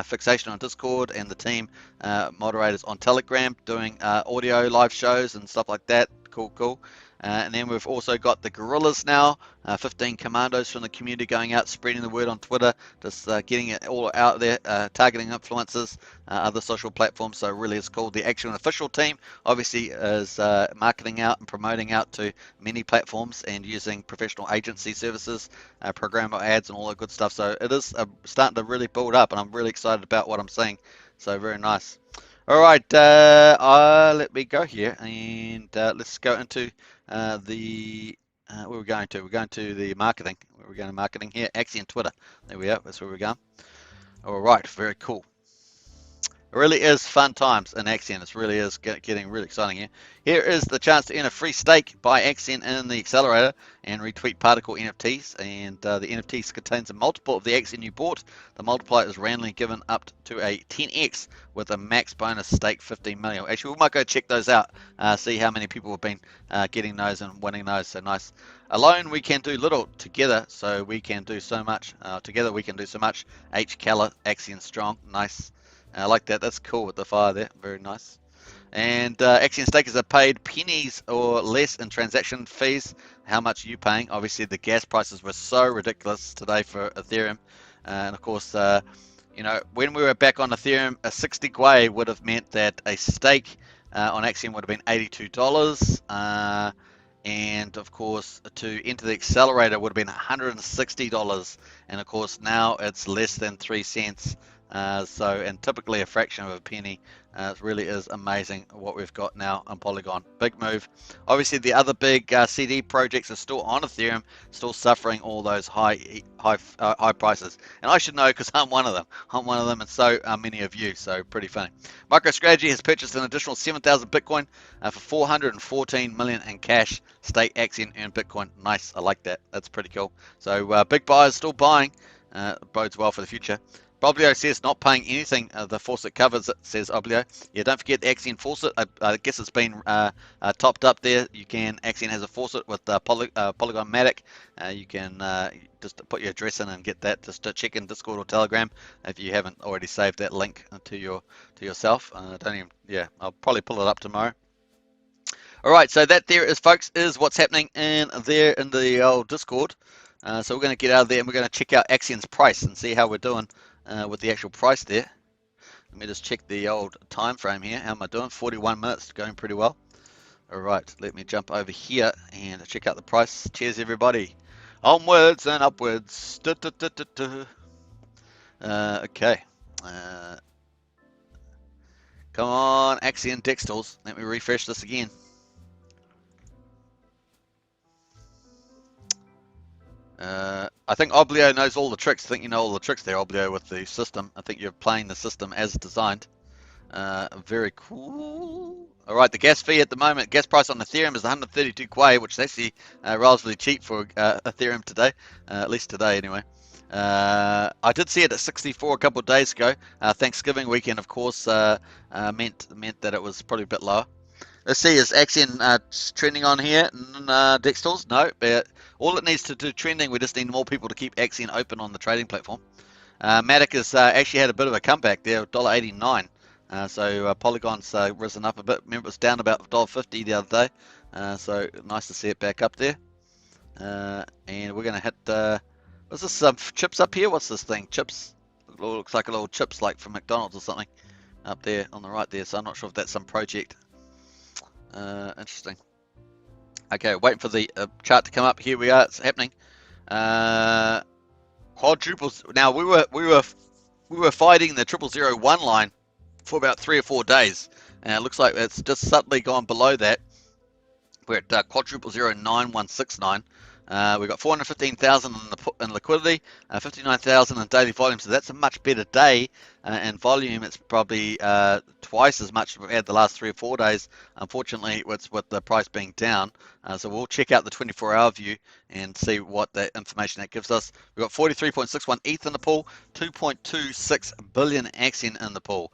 Fixation on Discord, and the team moderators on Telegram doing audio live shows and stuff like that. Cool. And then we've also got the gorillas now, 15 commandos from the community going out, spreading the word on Twitter, just getting it all out there, targeting influencers, other social platforms. So really it's called the Axion official team. Obviously is marketing out and promoting out to many platforms and using professional agency services, programmer ads and all that good stuff. So it is starting to really build up, and I'm really excited about what I'm seeing. So very nice. All right, let me go here, and let's go into where we're going to. We're going to the marketing. We're going to marketing here. Axion Twitter. There we are. That's where we're going. All right, very cool. It really is fun times in Axion. It really is getting really exciting here. Here is the chance to earn a free stake by Axion in the accelerator and retweet particle NFTs. And the NFTs contains a multiple of the Axion you bought. The multiplier is randomly given up to a 10x with a max bonus stake 15 million. Actually, we might go check those out, see how many people have been getting those and winning those. So nice. Alone we can do little, together so we can do so much. Together we can do so much. H. Keller, Axion Strong. Nice. I like that. That's cool with the fire there. Very nice. And Axion stakers are paid pennies or less in transaction fees. How much are you paying? Obviously, the gas prices were so ridiculous today for Ethereum. And of course, when we were back on Ethereum, a 60 Gwei would have meant that a stake on Axion would have been $82. And of course, to enter the accelerator would have been $160. And of course, now it's less than 3 cents. And typically a fraction of a penny. It really is amazing what we've got now on Polygon. Big move. Obviously, the other big CD projects are still on Ethereum, still suffering all those high prices. And I should know because I'm one of them. I'm one of them, and so are many of you. So pretty funny. MicroStrategy has purchased an additional 7,000 Bitcoin for 414 million in cash. Stake Axion, earn Bitcoin. Nice. I like that. That's pretty cool. So big buyers still buying. Bodes well for the future. Oblio says not paying anything. The faucet covers it, says Oblio. Yeah, don't forget the Axion faucet. I guess it's been topped up there. Axion has a faucet with Polygon Matic. You can just put your address in and get that. Just check in Discord or Telegram if you haven't already saved that link to yourself. I'll probably pull it up tomorrow. All right, so that there is, folks, is what's happening in the old Discord. So we're going to get out of there and we're going to check out Axion's price and see how we're doing with the actual price there. Let me just check the old time frame here. How am I doing? 41 minutes, going pretty well. All right, let me jump over here and check out the price. Cheers, everybody. Onwards and upwards. Okay. Come on, Axion Dextals. Let me refresh this again. I think Oblio knows all the tricks. I think you know all the tricks there, Oblio, with the system. I think you're playing the system as designed. Very cool. All right, the gas fee at the moment, gas price on Ethereum is 132 Kwei, which is actually relatively cheap for Ethereum today, at least today anyway. I did see it at 64 a couple of days ago. Thanksgiving weekend, of course, meant that it was probably a bit lower. Let's see, is Axion trending on here? Dextals? No, but all it needs to do trending, we just need more people to keep Axion open on the trading platform. Matic has actually had a bit of a comeback there, $1.89. So Polygon's risen up a bit. Remember, it was down about $1.50 the other day. So nice to see it back up there. And we're going to hit, what's this, some chips up here? What's this thing? Chips? Looks like a little chips like from McDonald's or something up there on the right there. So I'm not sure if that's some project. Interesting. Okay, waiting for the chart to come up. Here we are. It's happening. Quadruples. Now we were fighting the 0001 line for about 3 or 4 days, and it looks like it's just suddenly gone below that. We're at quadruple 09169. We've got 415,000 in liquidity, 59,000 in daily volume, so that's a much better day. And volume, it's probably twice as much as we've had the last 3 or 4 days. Unfortunately, with the price being down. So we'll check out the 24-hour view and see what that information that gives us. We've got 43.61 ETH in the pool, 2.26 billion Axion in the pool.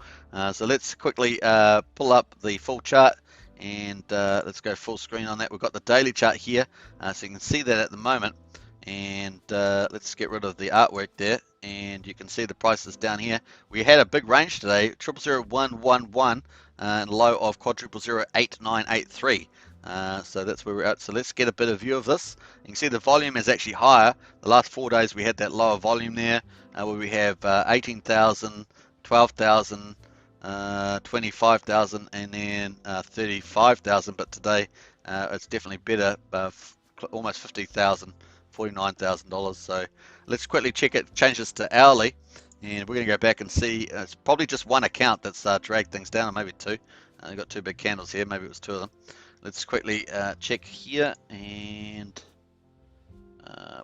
So let's quickly pull up the full chart. And let's go full screen on that. We've got the daily chart here, so you can see that at the moment. And let's get rid of the artwork there, and you can see the prices down here. We had a big range today, 000111 and low of quadruple 08983. So that's where we're at. So let's get a bit of view of this. You can see the volume is actually higher. The last 4 days we had that lower volume there, where we have 18,000, 12,000. 25,000 and then 35,000, but today it's definitely better, almost 50,000, $49,000. So let's quickly check it, change this to hourly, and we're going to go back and see. It's probably just one account that's dragged things down, or maybe 2. I've got 2 big candles here, maybe it was 2 of them. Let's quickly check here, and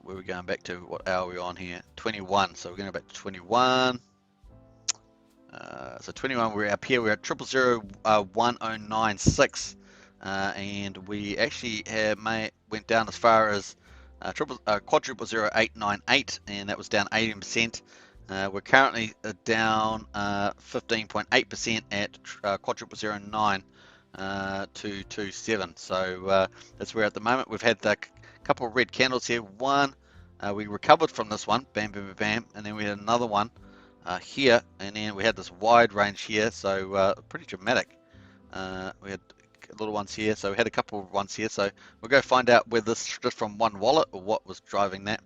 where are we going back to? What hour are we on here? 21. So we're going to go back to 21. So 21, we're up here, we're at 001096, and we actually went down as far as quadruple 0898, and that was down 18%. We're currently down 15.8% at quadruple 09227. So that's where at the moment we've had a couple of red candles here. One, we recovered from this one, bam, bam, bam, and then we had another one here, and then we had this wide range here, so pretty dramatic. We had little ones here, so we had a couple of ones here, so we'll go find out whether this is just from one wallet or what was driving that.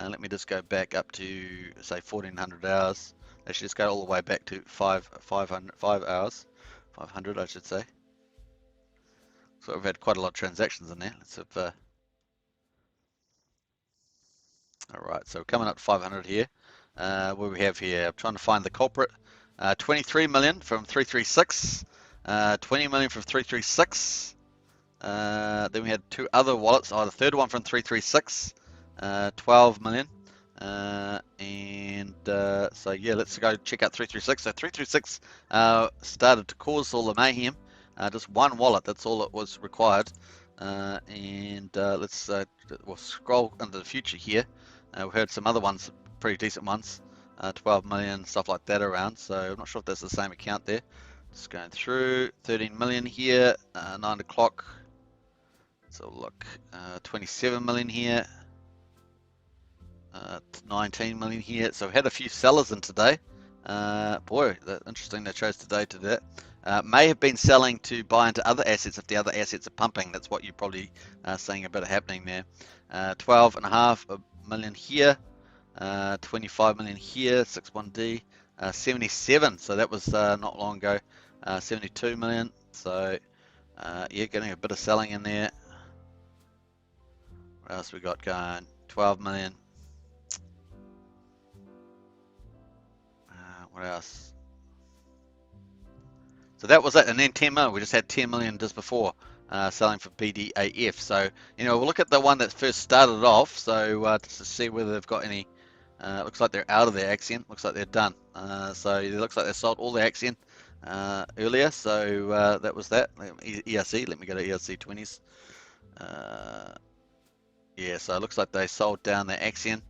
Let me just go back up to, say, 1400 hours. Actually, just go all the way back to 500 hours, 500 I should say. So we've had quite a lot of transactions in there. Let's have. All right, so we're coming up to 500 here. What do we have here? I'm trying to find the culprit. 23 million from 336. 20 million from 336. Then we had two other wallets. Oh, the third one from 336. 12 million. So yeah, let's go check out 336. So 336 started to cause all the mayhem. Just one wallet, that's all it was required. Let's we'll scroll into the future here. We've heard some other ones, pretty decent ones, 12 million, stuff like that around. So I'm not sure if that's the same account there. Just going through, 13 million here, 9 o'clock. So look, 27 million here, 19 million here. So we had a few sellers in today. Boy, interesting they chose today to do that. May have been selling to buy into other assets if the other assets are pumping. That's what you're probably seeing a bit of happening there. 12.5 million here, 25 million here, 61D, 77. So that was not long ago. 72 million. So yeah, getting a bit of selling in there. What else we got going? 12 million. What else? So that was it, and then 10 million. We just had 10 million just before selling for BDAF. So we'll look at the one that first started off. So just to see whether they've got any. Looks like they're out of their Axion. Looks like they're done. So it looks like they sold all their Axion earlier. So that was that. ERC. Let me go to ERC 20s. Yeah. So it looks like they sold down their Axion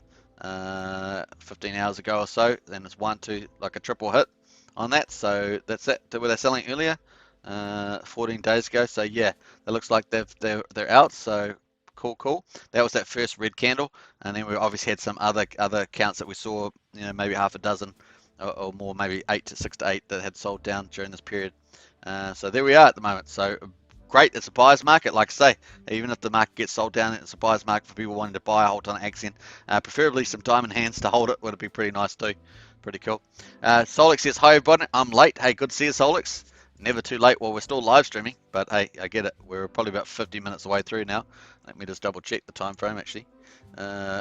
15 hours ago or so. Then it's 1-2, like a triple hit on that. So that's it. Were they selling earlier? 14 days ago. So yeah, it looks like they're out. So cool. That was that first red candle, and then we obviously had some other accounts that we saw, maybe half a dozen or more, maybe 6 to 8 that had sold down during this period. So there we are at the moment. So great, it's a buyer's market, like I say. Even if the market gets sold down, it's a buyer's market for people wanting to buy a whole ton of Axion. Preferably some diamond hands to hold it would be pretty nice too. Pretty cool. Solix says, hi everybody, I'm late. Hey, good to see you, Solix. Never too late while we're still live streaming, but hey, I get it. We're probably about 50 minutes away through now. Let me just double check the time frame actually.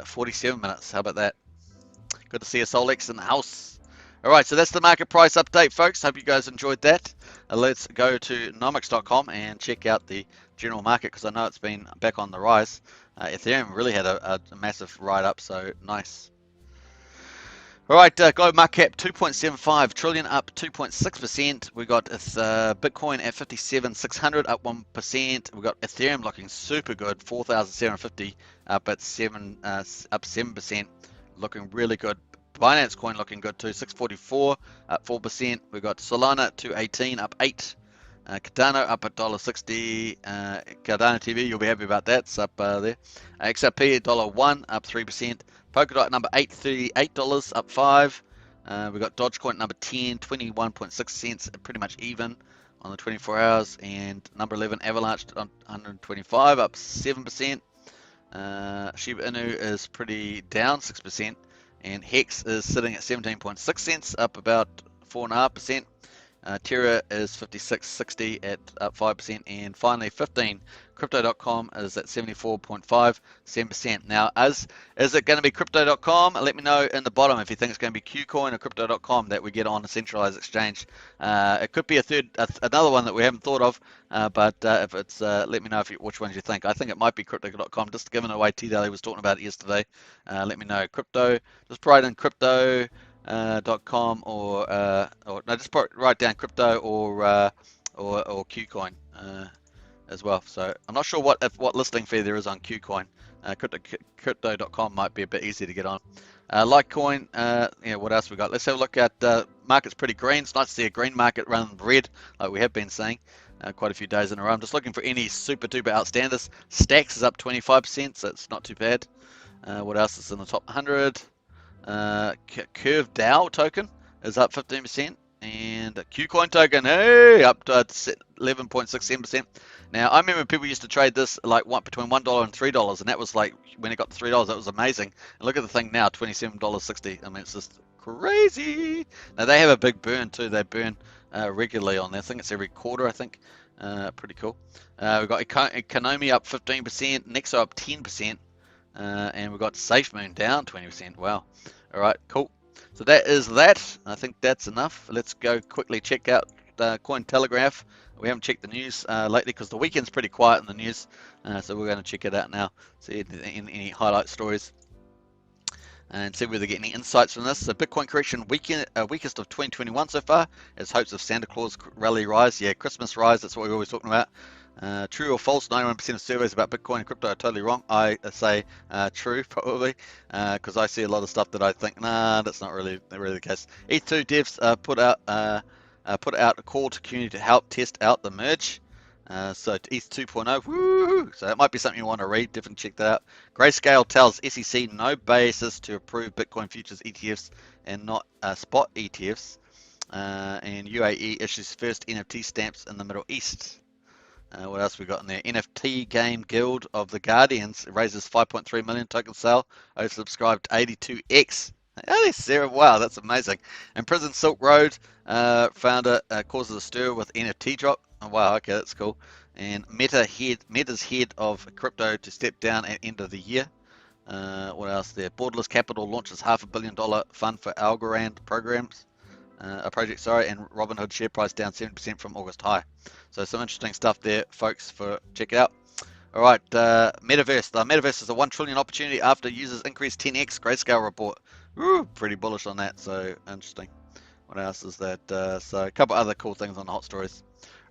47 minutes, how about that? Good to see you, Solix, in the house. All right, so that's the market price update, folks. Hope you guys enjoyed that. Let's go to nomics.com and check out the general market, because I know it's been back on the rise. Ethereum really had a massive ride up, so nice. All right, global market cap 2.75 trillion, up 2.6%. We got Bitcoin at 57,600, up 1%. We got Ethereum looking super good, 4,750, up 7%, looking really good. Binance Coin looking good too, 644, up 4%. We got Solana 218, up 8. Cardano up at $1.60. Cardano TV, you'll be happy about that. It's up there. XRP $1, up 3%. Polkadot number 8, $38, up 5. We got Dogecoin number 10, 21.6 cents, pretty much even on the 24 hours. And number 11, Avalanche on 125, up 7%. Shiba Inu is pretty down 6%. And Hex is sitting at 17.6 cents, up about 4.5%. Terra is 56.60 at up 5%, and finally 15 Crypto.com is at 74.5, 7%. Now, is it going to be Crypto.com? Let me know in the bottom if you think it's going to be Qcoin or Crypto.com that we get on a centralized exchange. It could be another one that we haven't thought of, but if it's, let me know which ones you think. I think it might be Crypto.com, just given the way T-Daly was talking about it yesterday. Let me know. Crypto, just write in Crypto.com or no, just write down Crypto or Qcoin as well. So I'm not sure what listing fee there is on Qcoin. Crypto.com might be a bit easier to get on. Litecoin, what else we got? Let's have a look at market's pretty green. It's nice to see a green market rather than red, like we have been saying quite a few days in a row. I'm just looking for any super duper outstanders. Stacks is up 25%, so it's not too bad. What else is in the top 100? Curve DAO token is up 15%, and Qcoin token, hey, up to 11.67%. Now, I remember people used to trade this like between $1 and $3, and that was like when it got to $3, that was amazing. And look at the thing now, $27.60. I mean, it's just crazy. Now they have a big burn too. They burn regularly on there. I think it's every quarter. I think Pretty cool. We've got Economy up 15%, Nexo up 10%, and we've got SafeMoon down 20%. Wow. All right, cool. So that is that. I think that's enough. Let's go quickly check out Cointelegraph. We haven't checked the news lately because the weekend's pretty quiet in the news, so we're going to check it out now. See any highlight stories and see whether they get any insights from this. So Bitcoin correction weakest of 2021 so far, as hopes of Santa Claus rally rise. Yeah, Christmas rise, that's what we're always talking about. True or false, 91% of surveys about Bitcoin and crypto are totally wrong. I say true, probably, because I see a lot of stuff that I think, nah, that's not really the case. ETH2 devs put out a call to community to help test out the merge. So ETH 2.0, woo! So that might be something you want to read. Definitely check that out. Grayscale tells SEC no basis to approve Bitcoin futures ETFs and not spot ETFs. And UAE issues first NFT stamps in the Middle East. What else we got in there? NFT game Guild of the Guardians raises 5.3 million token sale, oversubscribed 82x. Wow, that's amazing. And Prison Silk Road founder causes a stir with NFT drop. Oh, wow, okay, that's cool. And Meta's head of crypto to step down at end of the year. What else there? Borderless Capital launches $500 million fund for Algorand programs. Project, sorry, and Robinhood share price down 7% from August high. So some interesting stuff there, folks, for check it out. All right, Metaverse. The Metaverse is a 1 trillion opportunity after users increase 10x. Grayscale report. Woo, pretty bullish on that. So interesting. What else is that? So a couple other cool things on the hot stories.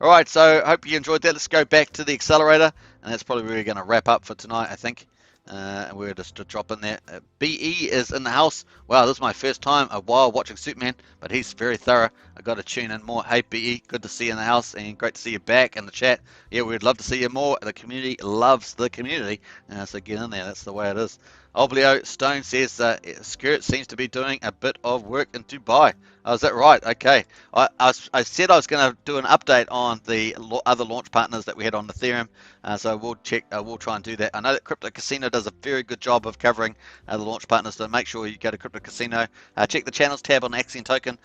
All right, so hope you enjoyed that. Let's go back to the accelerator, and that's probably where we're going to wrap up for tonight, I think. And we're just to drop in there. BE is in the house. Wow, this is my first time a while watching Superman, but he's very thorough. I got to tune in more. Hey BE, good to see you in the house, and great to see you back in the chat. Yeah, we'd love to see you more. The community loves the community, so get in there. That's the way it is. Oblio Stone says Skirt seems to be doing a bit of work in Dubai. Oh, is that right? Okay. I said I was going to do an update on the other launch partners that we had on Ethereum, so we'll check. We'll try and do that. I know that Crypto Casino does a very good job of covering the launch partners, so make sure you go to Crypto Casino. Check the channels tab on Axion Token.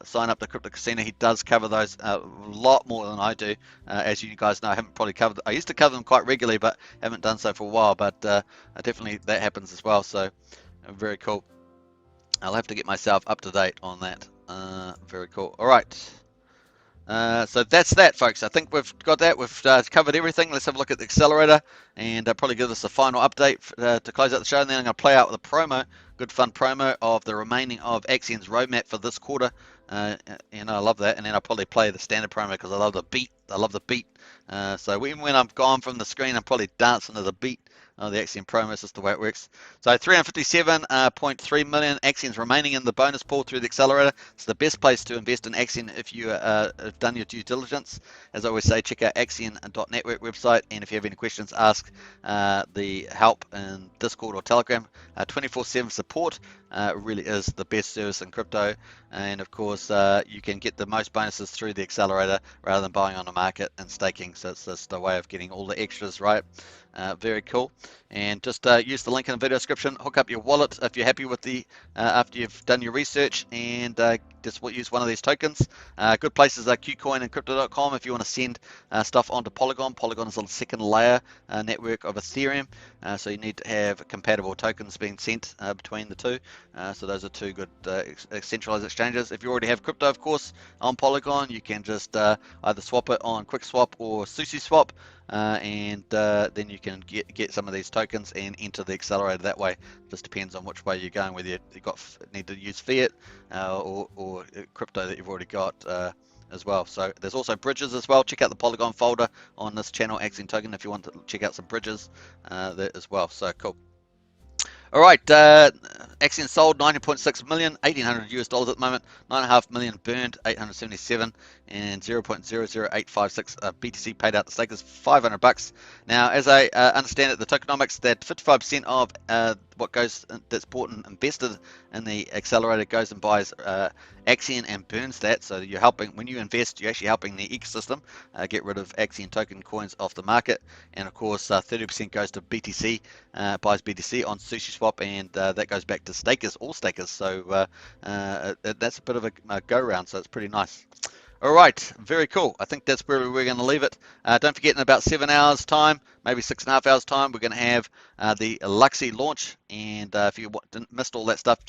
Sign up to Crypto Casino. He does cover those a lot more than I do. As you guys know, I haven't probably covered. I used to cover them quite regularly, but haven't done so for a while. But definitely that happens as well. So very cool. I'll have to get myself up to date on that. Very cool. All right. So that's that, folks. I think we've got that. We've covered everything. Let's have a look at the accelerator and probably give us a final update to close out the show. And then I'm going to play out with a promo, good fun promo of the remaining of Axion's roadmap for this quarter. And I love that. And then I'll probably play the standard promo because I love the beat. I love the beat. So even when I'm gone from the screen, I'm probably dancing to the beat. The Axion promo is just the way it works. So 357.3 million Axions remaining in the bonus pool through the accelerator. It's the best place to invest in Axion if you have done your due diligence. As I always say, check out axion.network website, and if you have any questions, ask the help in Discord or Telegram. 24/7 support really is the best service in crypto, and of course you can get the most bonuses through the accelerator rather than buying on the market and staking. So it's just a way of getting all the extras, right? Very cool. And just use the link in the video description. Hook up your wallet if you're happy with the after you've done your research, and just use one of these tokens. Good places are KuCoin and Crypto.com if you want to send stuff onto Polygon. Polygon is a second layer network of Ethereum, so you need to have compatible tokens being sent between the two. So those are two good centralized exchanges. If you already have crypto, of course, on Polygon, you can just either swap it on QuickSwap or SushiSwap. And then you can get some of these tokens and enter the accelerator that way. Just depends on which way you're going, whether you need to use fiat or crypto that you've already got as well. So there's also bridges as well. Check out the Polygon folder on this channel, Axion Token, if you want to check out some bridges there as well. So cool. All right, Axion sold 19.6 million, $1,800 at the moment, 9.5 million burned, 877, and 0.00856 BTC paid out to stakers, $500. Now, as I understand it, the tokenomics that 55% of what goes that's bought and invested in the accelerator goes and buys Axion and burns that. So you're helping, when you invest, you're actually helping the ecosystem get rid of Axion token coins off the market. And of course, 30% goes to BTC, buys BTC on SushiSwap, and that goes back to stakers, all stakers. So that's a bit of a go round. So it's pretty nice. All right, very cool. I think that's where we're going to leave it. Don't forget, in about 7 hours time, maybe 6.5 hours time, we're going to have the LUXY launch. And if you missed all that stuff,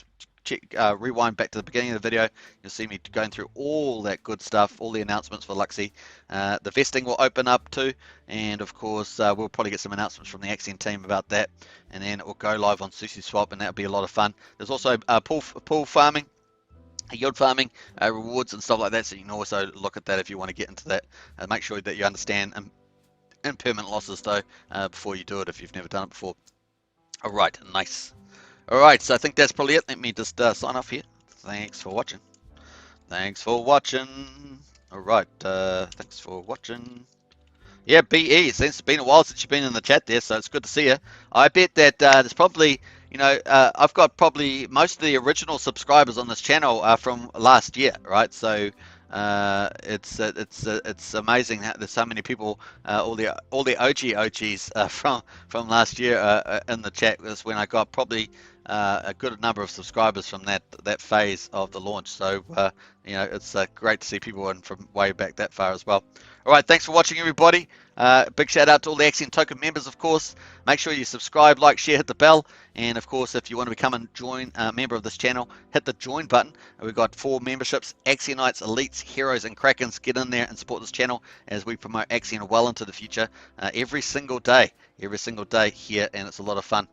rewind back to the beginning of the video. You'll see me going through all that good stuff, all the announcements for LUXY. The vesting will open up too, and of course we'll probably get some announcements from the Axion team about that, and then it will go live on SushiSwap, and that'll be a lot of fun. There's also pool farming, yield farming, rewards and stuff like that, so you can also look at that if you want to get into that. Make sure that you understand impermanent losses though before you do it if you've never done it before. All right, nice. All right, so I think that's probably it. Let me just sign off here. Thanks for watching. Thanks for watching. All right, thanks for watching. Yeah, BE, it's been a while since you've been in the chat there, so it's good to see you. I bet that there's probably, I've got probably most of the original subscribers on this channel are from last year, right? So it's amazing how there's so many people, all the OGs from last year in the chat. That's when I got probably a good number of subscribers from that phase of the launch. So it's great to see people in from way back that far as well. All right, thanks for watching, everybody. Big shout out to all the Axion Token members, of course. Make sure you subscribe, like, share, hit the bell. And of course, if you want to become a member of this channel, hit the join button. We've got 4 memberships: Axionites, Elites, Heroes, and Krakens. Get in there and support this channel as we promote Axion well into the future every single day here, and it's a lot of fun.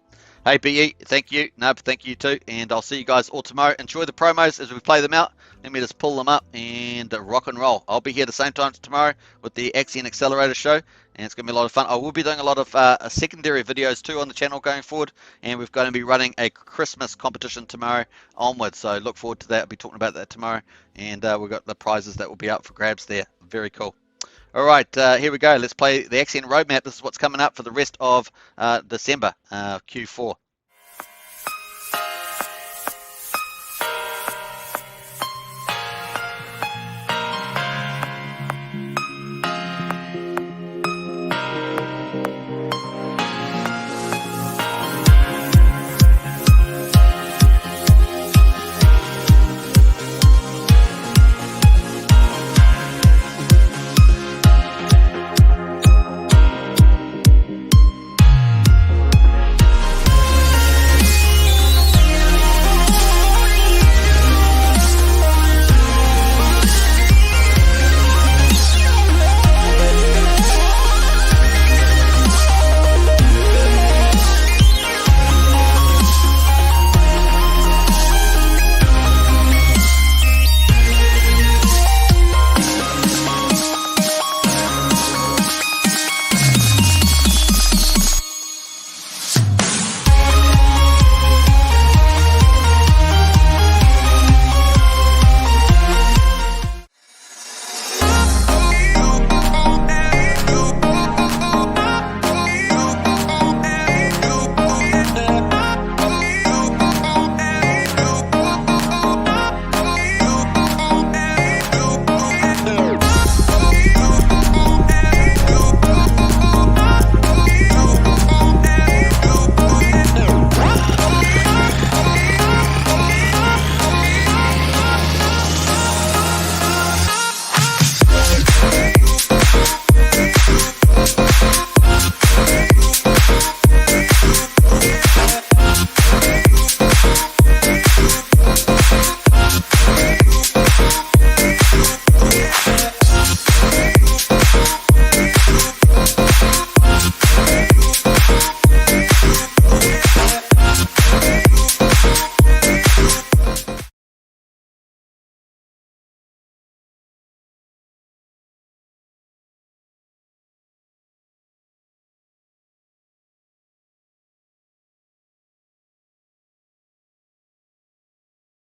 Hey BE, thank you. Nub, thank you too. And I'll see you guys all tomorrow. Enjoy the promos as we play them out. Let me just pull them up and rock and roll. I'll be here the same time tomorrow with the Axion Accelerator show, and it's going to be a lot of fun. I will be doing a lot of secondary videos too on the channel going forward, and we're going to be running a Christmas competition tomorrow onwards. So look forward to that. I'll be talking about that tomorrow, and we've got the prizes that will be out for grabs there. Very cool. All right, here we go. Let's play the Axion roadmap. This is what's coming up for the rest of December, Q4.